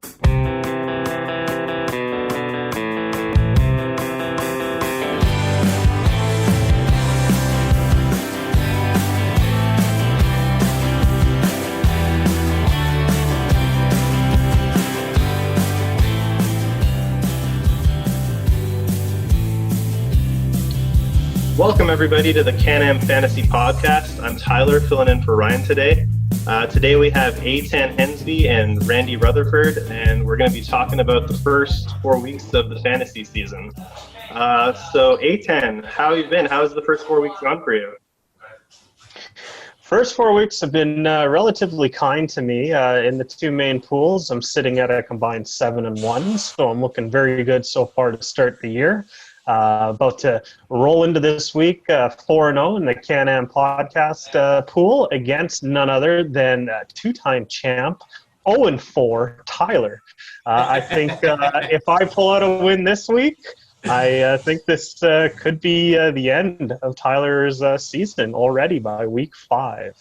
Welcome, everybody, to the CANAM Fantasy Podcast. I'm Tyler, filling in for Ryan today. Today we have Aetan Hensby and Randy Rutherford, and we're going to be talking about the first 4 weeks of the fantasy season. So, Aetan, how have you been? How has the first 4 weeks gone for you? First 4 weeks have been relatively kind to me. In the two main pools, I'm sitting at a combined 7-1, so I'm looking very good so far to start the year. About to roll into this week 4-0 in the CANAM podcast pool against none other than two-time champ 0-4 Tyler. I think if I pull out a win this week, I think this could be the end of Tyler's season already by week 5.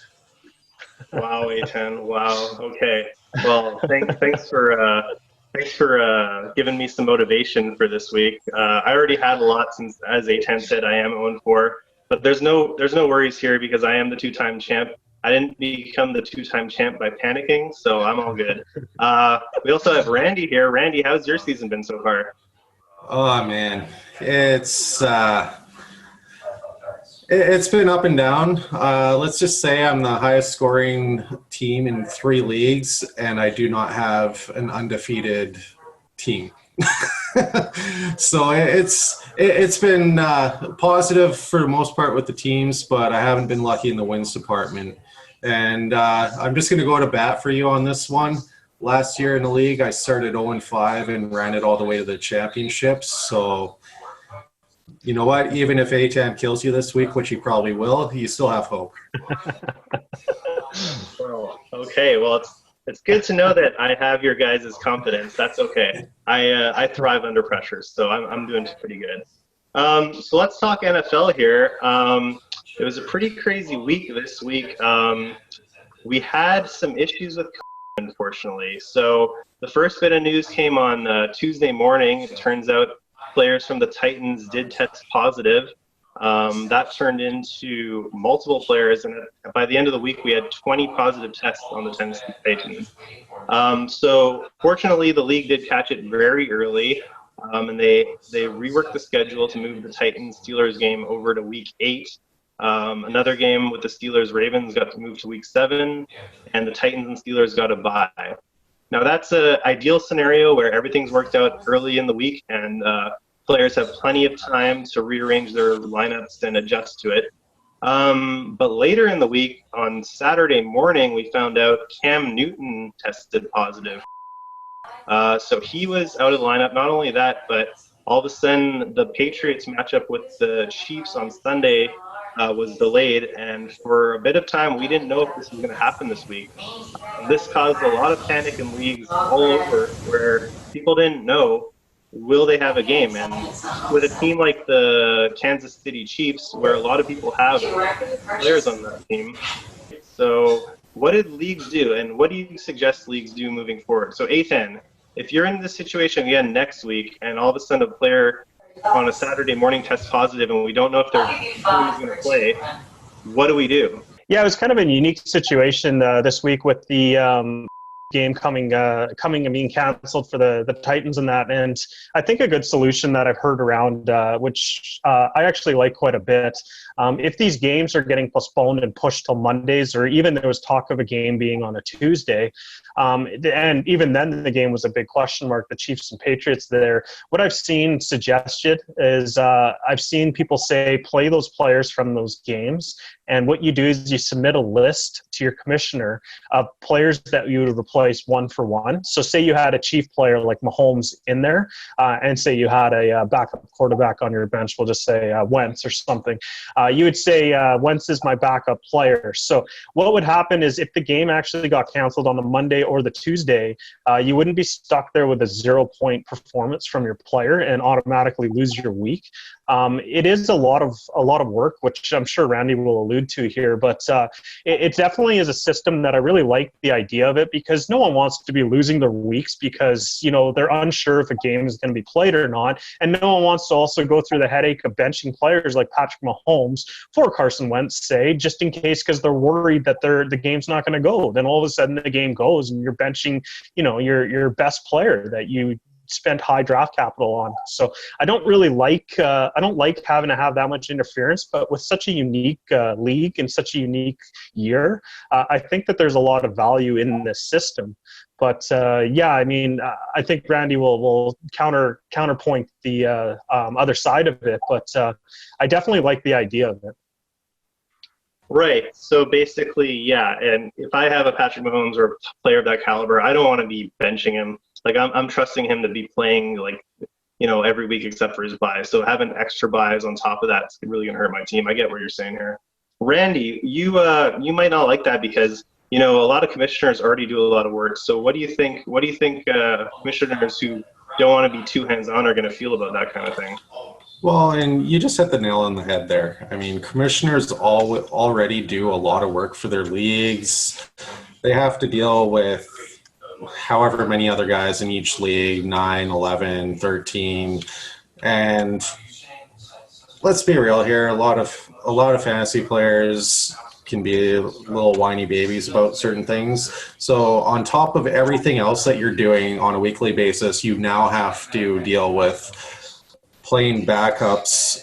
Wow, Aetan. Wow. Okay. Well, thanks for giving me some motivation for this week. I already had a lot since, as Aetan said, I am 0-4. But there's no worries here because I am the two-time champ. I didn't become the two-time champ by panicking, so I'm all good. We also have Randy here. Randy, how's your season been so far? Oh man, it's been up and down. Let's just say I'm the highest scoring team in 3 leagues, and I do not have an undefeated team. So it's been positive for the most part with the teams, but I haven't been lucky in the wins department. And I'm just going to go to bat for you on this one. Last year in the league, I started 0-5 and ran it all the way to the championships. So, you know what? Even if Aetan kills you this week, which he probably will, you still have hope. Well, okay. Well, it's good to know that I have your guys' confidence. That's okay. I thrive under pressure, so I'm doing pretty good. So let's talk NFL here. It was a pretty crazy week this week. We had some issues with COVID, unfortunately. So the first bit of news came on Tuesday morning. It turns out players from the Titans did test positive. That turned into multiple players, and by the end of the week, we had 20 positive tests on the Tennessee Titans. So fortunately, the league did catch it very early, and they reworked the schedule to move the Titans-Steelers game over to week 8. Another game with the Steelers-Ravens got to move to week 7, and the Titans and Steelers got a bye. Now, that's an ideal scenario where everything's worked out early in the week and players have plenty of time to rearrange their lineups and adjust to it. But later in the week, on Saturday morning, we found out Cam Newton tested positive. So he was out of the lineup. Not only that, but all of a sudden, the Patriots matchup with the Chiefs on Sunday was delayed, and for a bit of time we didn't know if this was going to happen this week. This caused a lot of panic in leagues all over where people didn't know, will they have a game? And with a team like the Kansas City Chiefs, where a lot of people have players on that team, so what did leagues do, and what do you suggest leagues do moving forward? So Aetan, if you're in this situation again next week and all of a sudden a player on a Saturday morning test positive and we don't know if their team is going to play, what do we do? Yeah, it was kind of a unique situation this week with the game coming and being canceled for the Titans and that. And I think a good solution that I've heard around, which I actually like quite a bit, if these games are getting postponed and pushed till Mondays, or even there was talk of a game being on a Tuesday, and even then the game was a big question mark, the Chiefs and Patriots there. What I've seen suggested is I've seen people say play those players from those games, and what you do is you submit a list to your commissioner of players that you would replace one for one. So say you had a Chief player like Mahomes in there, and say you had a backup quarterback on your bench, we'll just say Wentz or something. You would say Wentz is my backup player. So what would happen is if the game actually got canceled on the Monday or the Tuesday, you wouldn't be stuck there with a 0-point performance from your player and automatically lose your week. It is a lot of work, which I'm sure Randy will allude to here, but it definitely is a system that I really like the idea of it, because no one wants to be losing their weeks because, they're unsure if a game is going to be played or not, and no one wants to also go through the headache of benching players like Patrick Mahomes for Carson Wentz, say, just in case, because they're worried that the game's not going to go. Then all of a sudden the game goes and you're benching, your best player that you spent high draft capital on. So I don't really like having to have that much interference, but with such a unique league and such a unique year, I think that there's a lot of value in this system. But I think Randy will counterpoint the other side of it, but I definitely like the idea of it. Right. So basically, yeah. And if I have a Patrick Mahomes or a player of that caliber, I don't want to be benching him. Like I'm trusting him to be playing every week except for his buys. So having extra buys on top of that is really gonna hurt my team. I get what you're saying here. Randy, you might not like that because a lot of commissioners already do a lot of work. So what do you think? What do you think commissioners who don't want to be too hands-on are going to feel about that kind of thing? Well, and you just hit the nail on the head there. I mean, commissioners already do a lot of work for their leagues. They have to deal with however many other guys in each league, 9, 11, 13. And let's be real here, a lot of fantasy players can be little whiny babies about certain things. So on top of everything else that you're doing on a weekly basis, you now have to deal with playing backups,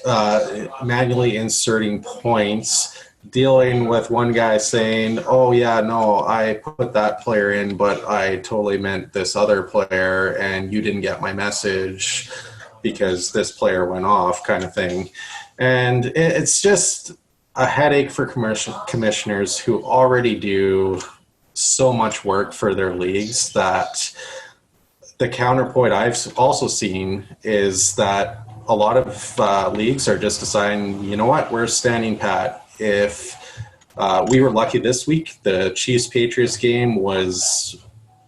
manually inserting points, dealing with one guy saying, oh yeah, no, I put that player in, but I totally meant this other player and you didn't get my message because this player went off, kind of thing. And it's just a headache for commissioners who already do so much work for their leagues. That the counterpoint I've also seen is that a lot of leagues are just deciding, you know what, we're standing pat. If we were lucky this week, the Chiefs-Patriots game was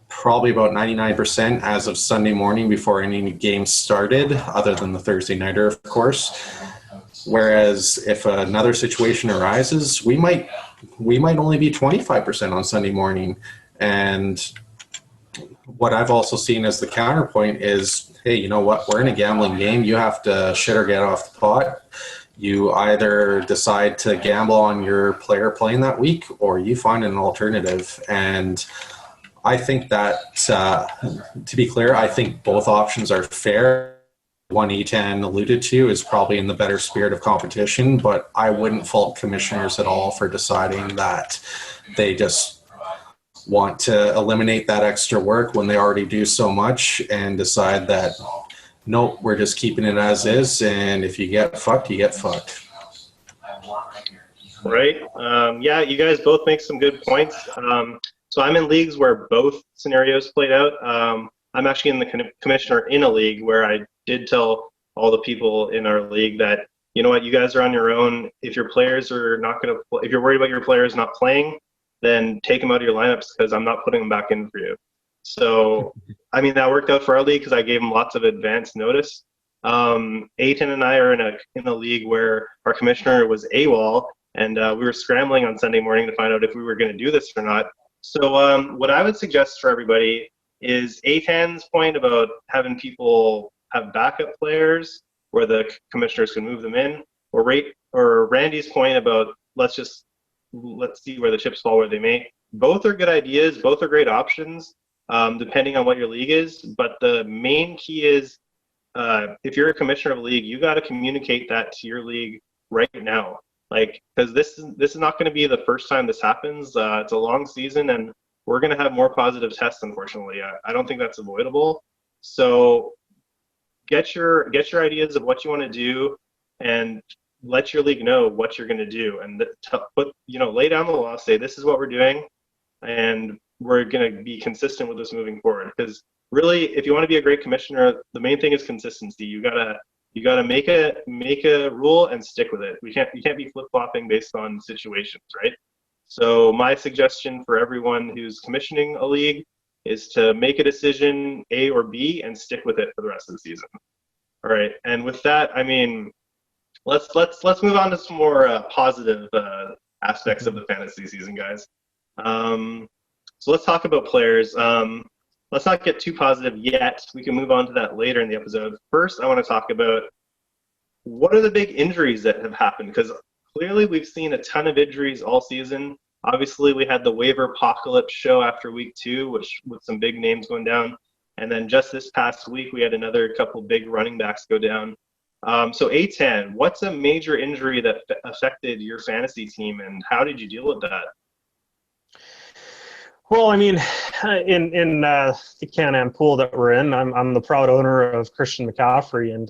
probably about 99% as of Sunday morning before any game started, other than the Thursday nighter, of course. Whereas if another situation arises, we might only be 25% on Sunday morning. And what I've also seen as the counterpoint is, hey, you know what? We're in a gambling game. You have to shit or get off the pot. You either decide to gamble on your player playing that week, or you find an alternative. And I think that, to be clear, I think both options are fair. One Aetan alluded to is probably in the better spirit of competition, but I wouldn't fault commissioners at all for deciding that they just want to eliminate that extra work when they already do so much and decide that, nope, we're just keeping it as is, and if you get fucked, you get fucked. Right. Yeah, you guys both make some good points. So I'm in leagues where both scenarios played out. I'm actually in the commissioner in a league where I did tell all the people in our league that, you know what, you guys are on your own. If your players are not going to, if you're worried about your players not playing, then take them out of your lineups because I'm not putting them back in for you. So, I mean, that worked out for our league because I gave them lots of advance notice. Aetan and I are in a league where our commissioner was AWOL, and we were scrambling on Sunday morning to find out if we were going to do this or not. So what I would suggest for everybody is Aetan's point about having people have backup players where the commissioners can move them in, or Randy's point about let's see where the chips fall where they may. Both are good ideas. Both are great options, depending on what your league is. But the main key is if you're a commissioner of a league, you got to communicate that to your league right now. Like, because this is not going to be the first time this happens. It's a long season, and we're going to have more positive tests, unfortunately. I don't think that's avoidable. So get your ideas of what you want to do, and let your league know what you're going to do, and lay down the law. Say this is what we're doing, and we're going to be consistent with this moving forward. Because really, if you want to be a great commissioner, the main thing is consistency. You gotta make a rule and stick with it. You can't be flip-flopping based on situations, right? So my suggestion for everyone who's commissioning a league is to make a decision, A or B, and stick with it for the rest of the season. All right, and with that, I mean, let's move on to some more positive aspects of the fantasy season, guys. So let's talk about players. Let's not get too positive yet. We can move on to that later in the episode. First, I want to talk about what are the big injuries that have happened, because clearly we've seen a ton of injuries all season. Obviously, we had the waiver apocalypse show after week 2, which with some big names going down. And then just this past week, we had another couple big running backs go down. So Aetan, what's a major injury that affected your fantasy team, and how did you deal with that? Well, I mean, in the CANAM pool that we're in, I'm the proud owner of Christian McCaffrey, and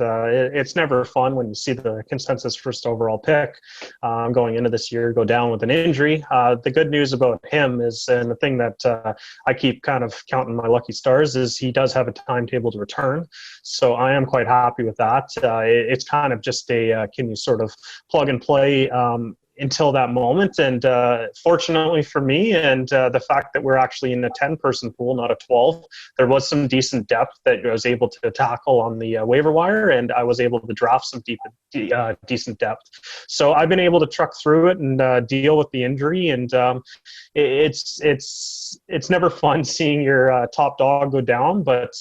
it's never fun when you see the consensus first overall pick going into this year go down with an injury. The good news about him is, and the thing that I keep kind of counting my lucky stars, is he does have a timetable to return. So I am quite happy with that. It's kind of just can you sort of plug and play until that moment. And fortunately for me, and the fact that we're actually in a 10-person pool, not a 12, there was some decent depth that I was able to tackle on the waiver wire, and I was able to draft some decent depth. So I've been able to truck through it and deal with the injury, and it's never fun seeing your top dog go down, but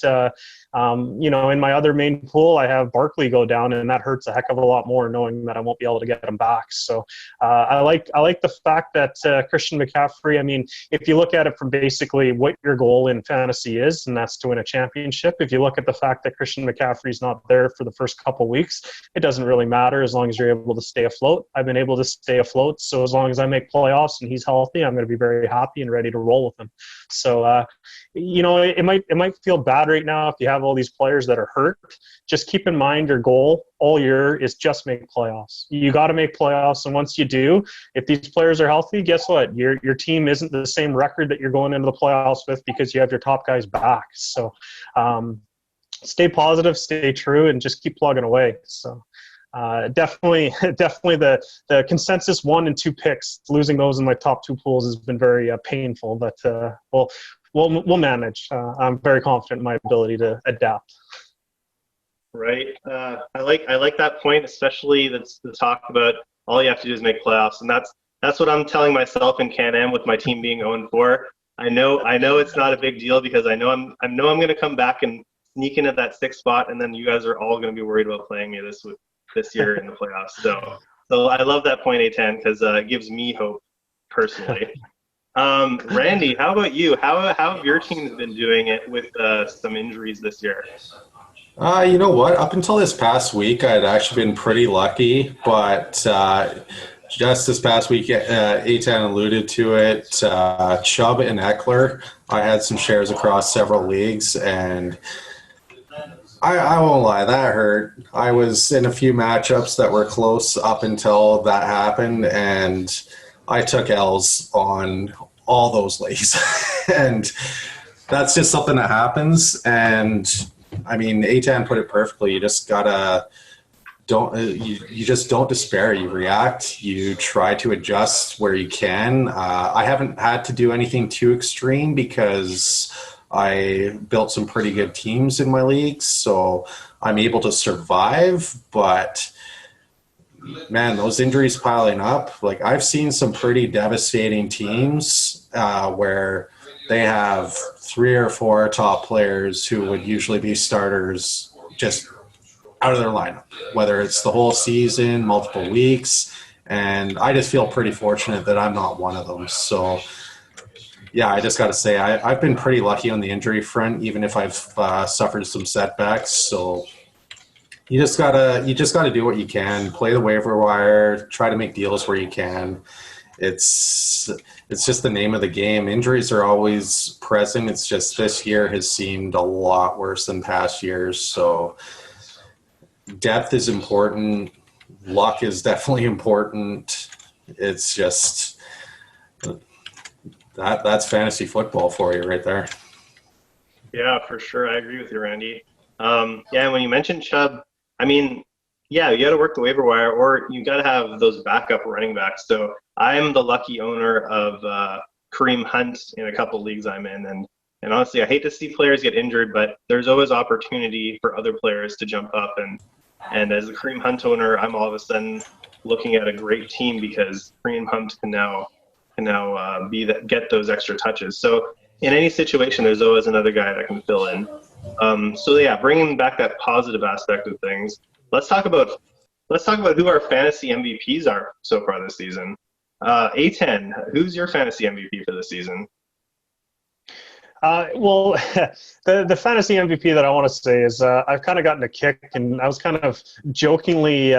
in my other main pool, I have Barkley go down, and that hurts a heck of a lot more knowing that I won't be able to get him back. So I like the fact that Christian McCaffrey, I mean, if you look at it from basically what your goal in fantasy is, and that's to win a championship, if you look at the fact that Christian McCaffrey's not there for the first couple weeks, it doesn't really matter as long as you're able to stay afloat. I've been able to stay afloat, so as long as I make playoffs and he's healthy, I'm going to be very happy and ready to roll with him. So, it might feel bad right now if you have all these players that are hurt. Just keep in mind your goal all year is just make playoffs. You got to make playoffs, and once you do, if these players are healthy, guess what? Your team isn't the same record that you're going into the playoffs with because you have your top guys back. So stay positive, stay true, and just keep plugging away. So definitely the consensus 1 and 2 picks, losing those in my top 2 pools has been very painful, but we'll manage. I'm very confident in my ability to adapt. Right. I like that point, especially the talk about all you have to do is make playoffs, and that's what I'm telling myself in Can-Am with my team being 0-4. I know it's not a big deal because I know I'm going to come back and sneak into that 6th spot, and then you guys are all going to be worried about playing me this year in the playoffs. So I love that point, Aetan, because it gives me hope personally. Randy, how about you? How have your teams been doing it with some injuries this year? You know what? Up until this past week, I'd actually been pretty lucky, but just this past week, Aetan alluded to it. Chubb and Eckler, I had some shares across several leagues, and I won't lie, that hurt. I was in a few matchups that were close up until that happened, and I took L's on all those leagues. And that's just something that happens. And I mean, Aetan put it perfectly. You just gotta you just don't despair. You react. You try to adjust where you can. I haven't had to do anything too extreme because I built some pretty good teams in my leagues, so I'm able to survive. But man, those injuries piling up, like I've seen some pretty devastating teams where they have 3 or 4 top players who would usually be starters just out of their lineup, whether it's the whole season, multiple weeks. And I just feel pretty fortunate that I'm not one of them. So yeah, I just got to say, I've been pretty lucky on the injury front, even if I've suffered some setbacks. So you just gotta do what you can, play the waiver wire, try to make deals where you can. It's just the name of the game. Injuries are always present. It's just this year has seemed a lot worse than past years. So depth is important. Luck is definitely important. It's just that's fantasy football for you right there. Yeah, for sure. I agree with you, Randy. When you mentioned Chubb, I mean, yeah, you got to work the waiver wire, or you got to have those backup running backs. So I'm the lucky owner of Kareem Hunt in a couple leagues I'm in, and honestly, I hate to see players get injured, but there's always opportunity for other players to jump up and And as a Kareem Hunt owner, I'm all of a sudden looking at a great team because Kareem Hunt can now get those extra touches. So in any situation, there's always another guy that can fill in. So yeah, bringing back that positive aspect of things. Let's talk about who our fantasy MVPs are so far this season. Aetan, who's your fantasy MVP for this season? Well, the fantasy MVP that I want to say is I've kind of gotten a kick, and I was kind of jokingly,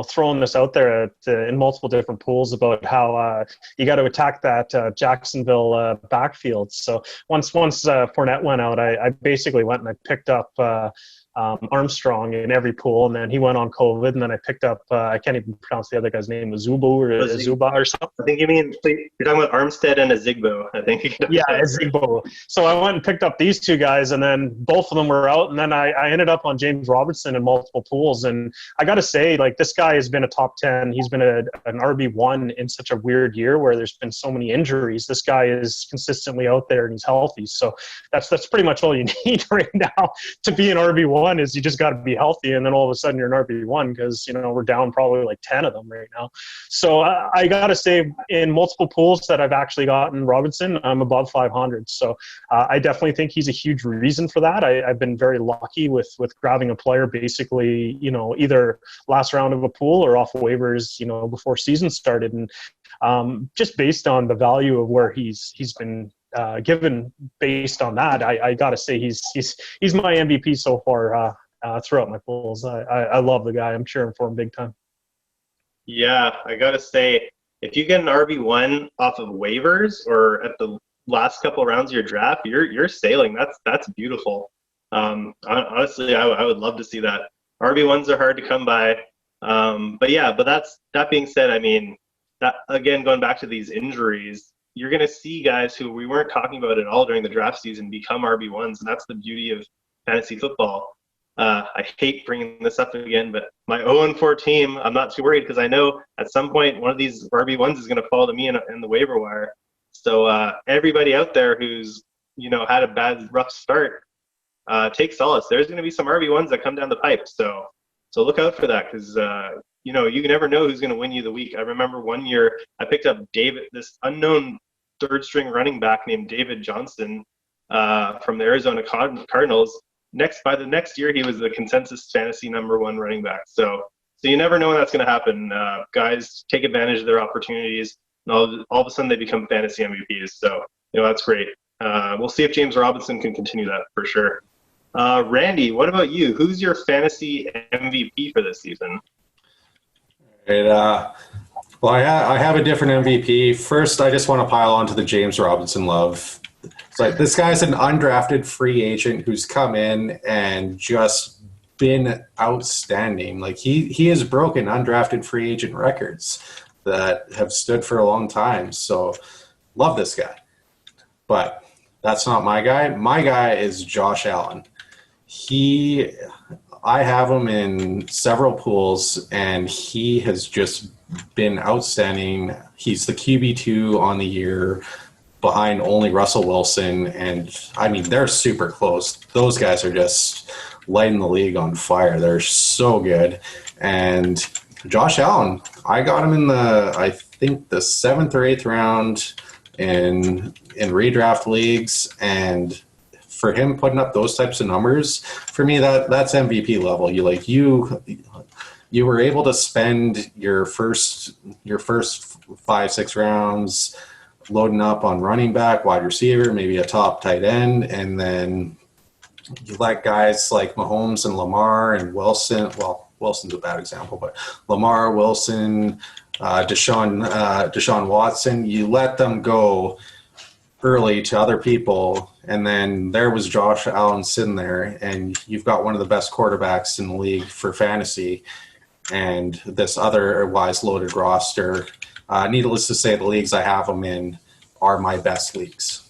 throwing this out there in multiple different pools about how you got to attack that Jacksonville backfield. So once Fournette went out, I basically went and I picked up Armstrong in every pool, and then he went on COVID, and then I picked up I can't even pronounce the other guy's name, Zubu or Zuba or something. I think you're talking about Armstead and Azigbo, I think. Yeah, Azigbo. So I went and picked up these two guys, and then both of them were out, and then I ended up on James Robinson in multiple pools, and I got to say, like, this guy has been a top 10. He's been an RB1 in such a weird year where there's been so many injuries. This guy is consistently out there, and he's healthy. So that's pretty much all you need right now to be an RB1 is you just got to be healthy, and then all of a sudden you're an RB1 because, we're down probably like 10 of them right now. So I got to say, in multiple pools that I've actually gotten Robinson, I'm above 500. So I definitely think he's a huge reason for that. I've been very lucky with grabbing a player basically, either last round of a pool or off waivers, before season started. And just based on the value of where he's been given based on that, I got to say he's my MVP so far throughout my pools. I love the guy. I'm cheering for him big time. Yeah, I got to say, if you get an RB1 off of waivers or at the last couple of rounds of your draft, you're sailing. That's beautiful. Honestly, I would love to see that. RB1s are hard to come by. But that being said, I mean, that again, going back to these injuries, you're going to see guys who we weren't talking about at all during the draft season become RB1s, and that's the beauty of fantasy football. I hate bringing this up again, but my 0-4 team, I'm not too worried because I know at some point one of these RB1s is going to fall to me in the waiver wire. So everybody out there who's had a rough start, take solace. There's going to be some RB1s that come down the pipe. So look out for that because you never know who's going to win you the week. I remember one year I picked up this unknown third-string running back named David Johnson from the Arizona Cardinals. By the next year, he was the consensus fantasy #1 running back. So you never know when that's going to happen. Guys take advantage of their opportunities, and all of a sudden they become fantasy MVPs. So that's great. We'll see if James Robinson can continue that for sure. Randy, what about you? Who's your fantasy MVP for this season? Well, I have a different MVP. First, I just want to pile on to the James Robinson love. It's like this guy's an undrafted free agent who's come in and just been outstanding. Like he has broken undrafted free agent records that have stood for a long time. So love this guy. But that's not my guy. My guy is Josh Allen. I have him in several pools, and he has just been outstanding. He's the QB2 on the year, behind only Russell Wilson, and I mean, they're super close. Those guys are just lighting the league on fire. They're so good. And Josh Allen, I got him in the 7th or 8th round in redraft leagues, and for him putting up those types of numbers, for me, that's MVP level. You were able to spend your first 5-6 rounds loading up on running back, wide receiver, maybe a top tight end, and then you let guys like Mahomes and Lamar and Wilson, well, Wilson's a bad example, but Lamar, Wilson, Deshaun Watson, you let them go early to other people, and then there was Josh Allen sitting there, and you've got one of the best quarterbacks in the league for fantasy, and this otherwise loaded roster. Needless to say, the leagues I have him in are my best leagues.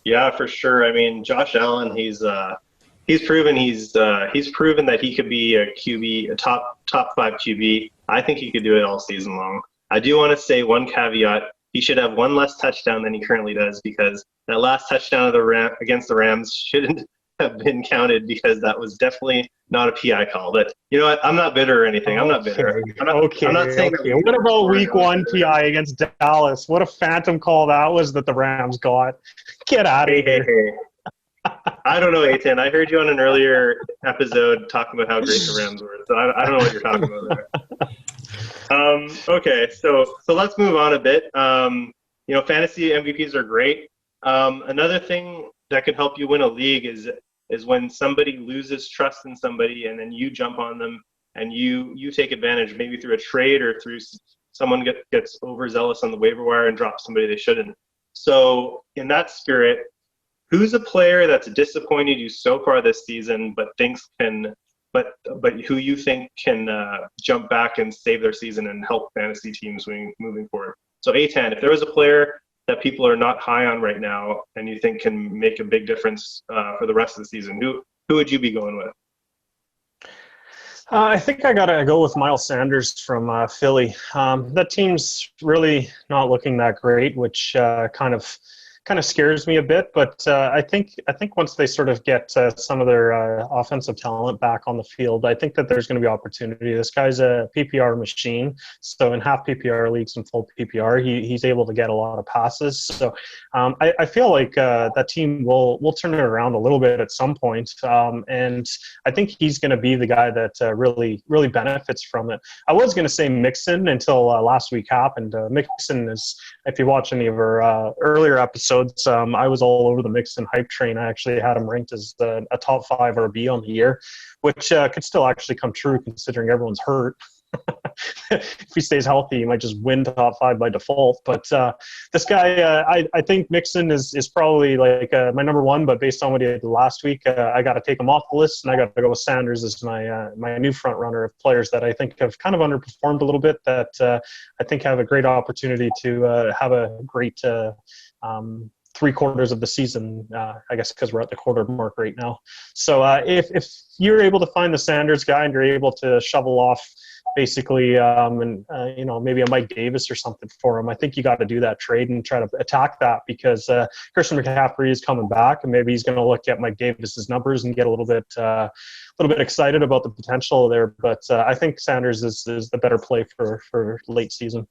Yeah, for sure. I mean, Josh Allen, he's proven that he could be a QB, a top 5 QB. I think he could do it all season long. I do want to say one caveat. He should have one less touchdown than he currently does, because that last touchdown against the Rams have been counted because that was definitely not a PI call. But you know what? I'm not bitter or anything. I'm not bitter. I'm not saying that. What about week 1 PI against Dallas? What a phantom call that was that the Rams got. Get out of here. Hey. I don't know, Aetan. I heard you on an earlier episode talking about how great the Rams were. So I don't know what you're talking about there. Okay, so let's move on a bit. Fantasy MVPs are great. Another thing that can help you win a league is when somebody loses trust in somebody and then you jump on them and you take advantage, maybe through a trade or through someone gets overzealous on the waiver wire and drops somebody they shouldn't. So in that spirit, who's a player that's disappointed you so far this season, but who you think can jump back and save their season and help fantasy teams moving forward? So Aetan, if there was a player that people are not high on right now and you think can make a big difference for the rest of the season, who would you be going with? I think I got to go with Miles Sanders from Philly. That team's really not looking that great, which kind of scares me a bit, but I think once they sort of get some of their offensive talent back on the field, I think that there's going to be opportunity. This guy's a PPR machine, so in half PPR leagues and full PPR, he's able to get a lot of passes. So I feel like that team will turn it around a little bit at some point, and I think he's going to be the guy that really benefits from it. I was going to say Mixon until last week happened. Mixon is, if you watch any of our earlier episodes, I was all over the Mixon hype train. I actually had him ranked as a top 5 RB on the year, which could still actually come true considering everyone's hurt. If he stays healthy, he might just win top 5 by default. But this guy, I think Mixon is probably like my number 1. But based on what he did last week, I got to take him off the list, and I got to go with Sanders as my new front runner of players that I think have kind of underperformed a little bit. That I think have a great opportunity to have a great 3/4 of the season, I guess, because we're at the quarter mark right now. So if you're able to find the Sanders guy and you're able to shovel off basically, maybe a Mike Davis or something for him, I think you got to do that trade and try to attack that, because Christian McCaffrey is coming back, and maybe he's going to look at Mike Davis's numbers and get a little bit excited about the potential there. But I think Sanders is the better play for late season.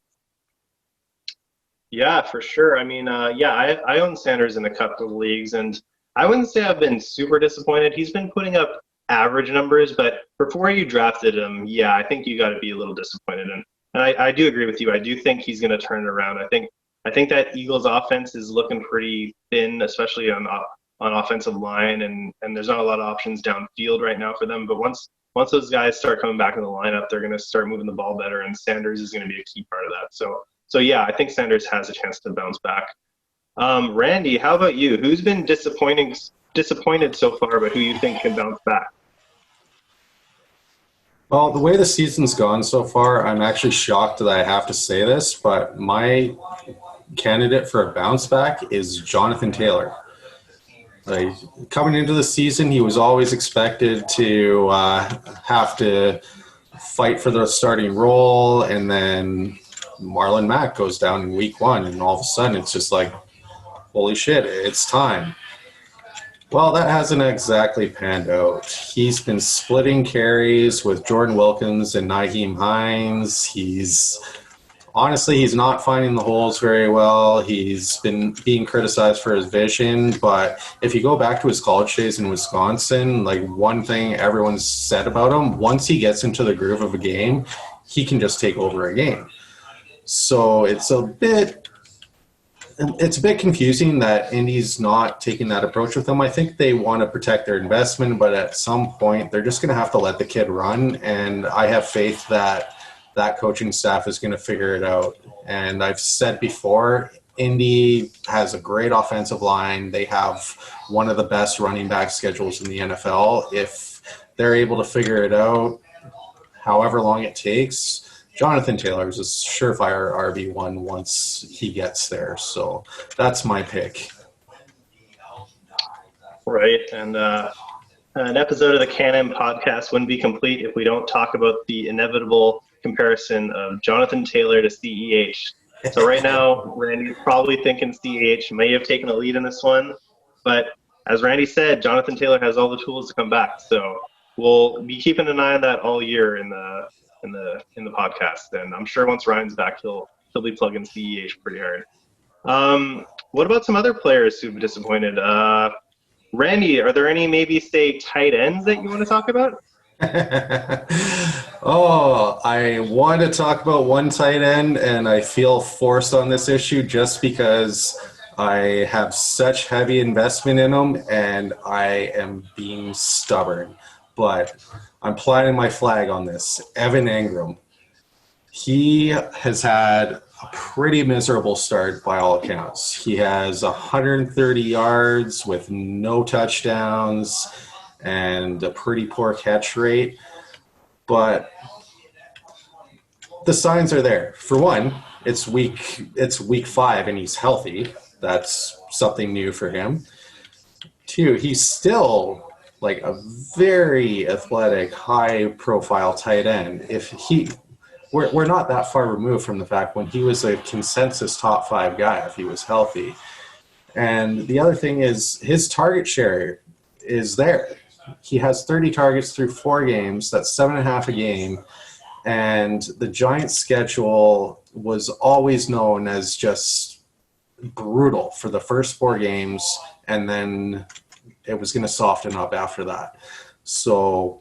Yeah, for sure. I mean, I own Sanders in a couple of leagues, and I wouldn't say I've been super disappointed. He's been putting up average numbers, but before you drafted him, I think you got to be a little disappointed. And I do agree with you. I do think he's going to turn it around. I think that Eagles offense is looking pretty thin, especially on offensive line, and there's not a lot of options downfield right now for them. But once those guys start coming back in the lineup, they're going to start moving the ball better, and Sanders is going to be a key part of that. So I think Sanders has a chance to bounce back. Randy, how about you? Who's been disappointed so far, but who you think can bounce back? Well, the way the season's gone so far, I'm actually shocked that I have to say this, but my candidate for a bounce back is Jonathan Taylor. Like, coming into the season, he was always expected to have to fight for the starting role, and then Marlon Mack goes down in week 1, and all of a sudden it's just like, holy shit, it's time. Well, that hasn't exactly panned out. He's been splitting carries with Jordan Wilkins and Nyheim Hines. He's not finding the holes very well. He's been being criticized for his vision, but if you go back to his college days in Wisconsin, like, one thing everyone's said about him, once he gets into the groove of a game, he can just take over a game. So it's a bit confusing that Indy's not taking that approach with him. I think they want to protect their investment, but at some point they're just going to have to let the kid run, and I have faith that coaching staff is going to figure it out. And I've said before, Indy has a great offensive line. They have one of the best running back schedules in the NFL. If they're able to figure it out, however long it takes, Jonathan Taylor is a surefire RB1 once he gets there. So that's my pick. Right. And an episode of the CANAM podcast wouldn't be complete if we don't talk about the inevitable comparison of Jonathan Taylor to CEH. So right now, Randy's probably thinking CEH may have taken a lead in this one, but as Randy said, Jonathan Taylor has all the tools to come back. So we'll be keeping an eye on that all year in the podcast. And I'm sure once Ryan's back, he'll be plugging CEH pretty hard. What about some other players who've disappointed? Randy, are there any maybe say tight ends that you want to talk about? Oh, I want to talk about one tight end, and I feel forced on this issue just because I have such heavy investment in him, and I am being stubborn. But I'm planting my flag on this. Evan Engram. He has had a pretty miserable start by all accounts. He has 130 yards with no touchdowns and a pretty poor catch rate. But the signs are there. For one, it's week 5 and he's healthy. That's something new for him. 2, he's still like a very athletic, high-profile tight end. We're not that far removed from the fact when he was a consensus top 5 guy if he was healthy. And the other thing is his target share is there. He has 30 targets through 4 games. That's 7.5 a game. And the Giants' schedule was always known as just brutal for the first 4 games, and then it was going to soften up after that. So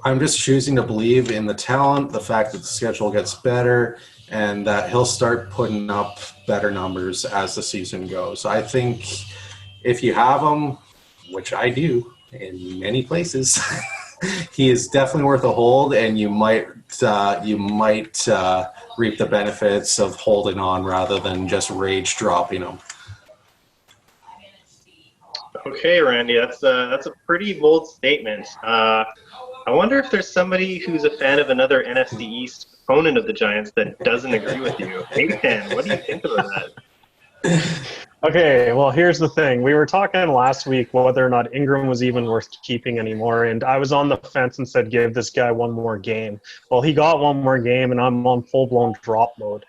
I'm just choosing to believe in the talent, the fact that the schedule gets better, and that he'll start putting up better numbers as the season goes. I think if you have him, which I do in many places, he is definitely worth a hold, and you might reap the benefits of holding on rather than just rage dropping him. Okay, Randy, that's a pretty bold statement. I wonder if there's somebody who's a fan of another NFC East opponent of the Giants that doesn't agree with you. Aetan, what do you think about that? Okay, well, here's the thing. We were talking last week whether or not Ingram was even worth keeping anymore, and I was on the fence and said, give this guy one more game. Well, he got one more game, and I'm on full-blown drop mode.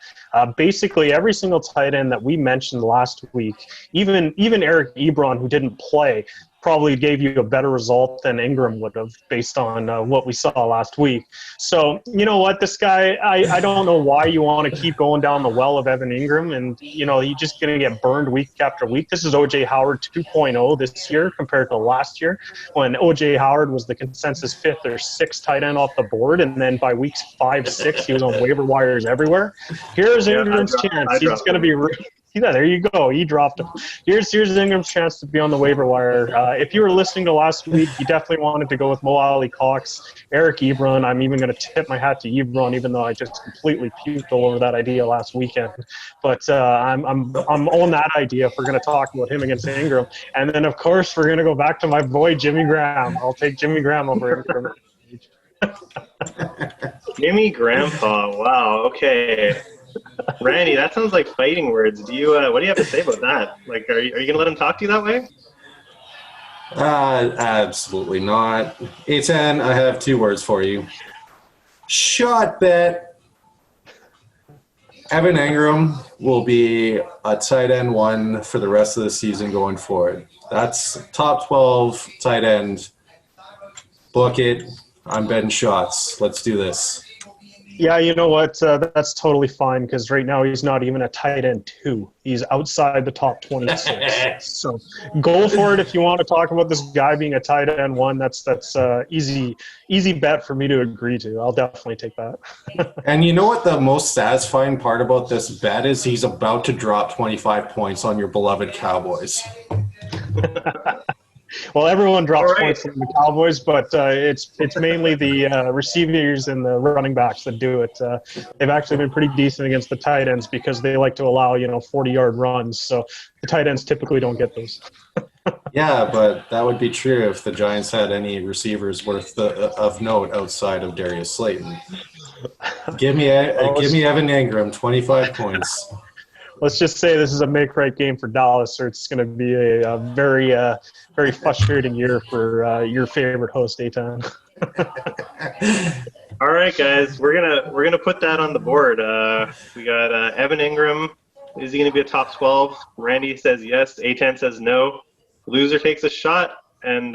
Basically, every single tight end that we mentioned last week, even Eric Ebron, who didn't play, probably gave you a better result than Ingram would have based on what we saw last week. So, you know what, this guy, I don't know why you want to keep going down the well of Evan Ingram, and, you know, you're just going to get burned week after week. This is O.J. Howard 2.0 this year compared to last year when O.J. Howard was the consensus 5th or 6th tight end off the board, and then by weeks 5, 6, he was on waiver wires everywhere. Here's Ingram's chance. He's going to be yeah, there you go. He dropped him. Here's Ingram's chance to be on the waiver wire. If you were listening to last week, you definitely wanted to go with Mo Ali Cox, Eric Ebron. I'm even going to tip my hat to Ebron, even though I just completely puked all over that idea last weekend. But I'm on that idea if we're going to talk about him against Ingram. And then, of course, we're going to go back to my boy Jimmy Graham. I'll take Jimmy Graham over Ingram. Jimmy Grandpa, wow, okay. Randy, that sounds like fighting words. Do you? What do you have to say about that? Like, are you gonna let him talk to you that way? Absolutely not. Aetan, I have 2 words for you. Shot bet. Evan Engram will be a tight end 1 for the rest of the season going forward. That's top 12 tight end. Book it. I'm betting shots. Let's do this. Yeah, you know what? That's totally fine because right now he's not even a tight end 2. He's outside the top 26. So go for it if you want to talk about this guy being a tight end 1. That's easy bet for me to agree to. I'll definitely take that. And you know what the most satisfying part about this bet is? He's about to drop 25 points on your beloved Cowboys. Well, everyone drops points on the Cowboys, but it's mainly the receivers and the running backs that do it. They've actually been pretty decent against the tight ends because they like to allow 40-yard runs. So the tight ends typically don't get those. Yeah, but that would be true if the Giants had any receivers worth of note outside of Darius Slayton. Give me Evan Engram, 25 points. Let's just say this is a make-right game for Dallas, or it's going to be a very, very frustrating year for your favorite host, Aetan. All right, guys, we're gonna put that on the board. We got Evan Engram. Is he going to be a top 12? Randy says yes. Aetan says no. loser takes a shot, and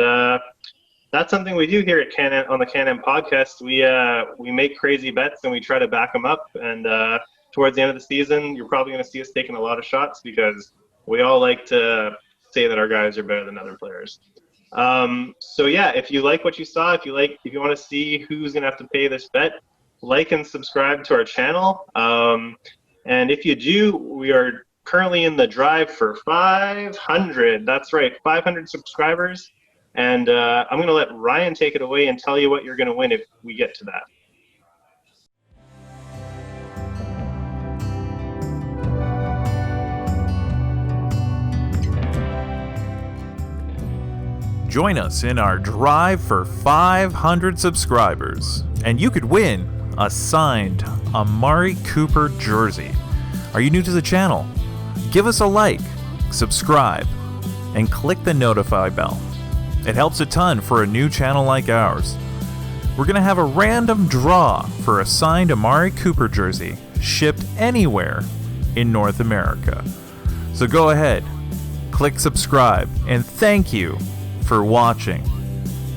that's something we do here at CANAM on the CANAM podcast. We make crazy bets and we try to back them up. And towards the end of the season, you're probably going to see us taking a lot of shots because we all like to say that our guys are better than other players. So yeah, if you like what you saw, if you want to see who's going to have to pay this bet, like and subscribe to our channel. And if you do, we are currently in the drive for 500. That's right, 500 subscribers. And I'm going to let Ryan take it away and tell you what you're going to win if we get to that. Join us in our drive for 500 subscribers, and you could win a signed Amari Cooper jersey. Are you new to the channel? Give us a like, subscribe, and click the notify bell. It helps a ton for a new channel like ours. We're going to have a random draw for a signed Amari Cooper jersey shipped anywhere in North America. So go ahead, click subscribe, and thank you for watching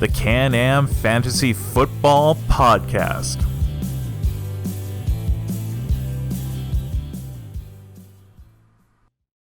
the CANAM Fantasy Football Podcast.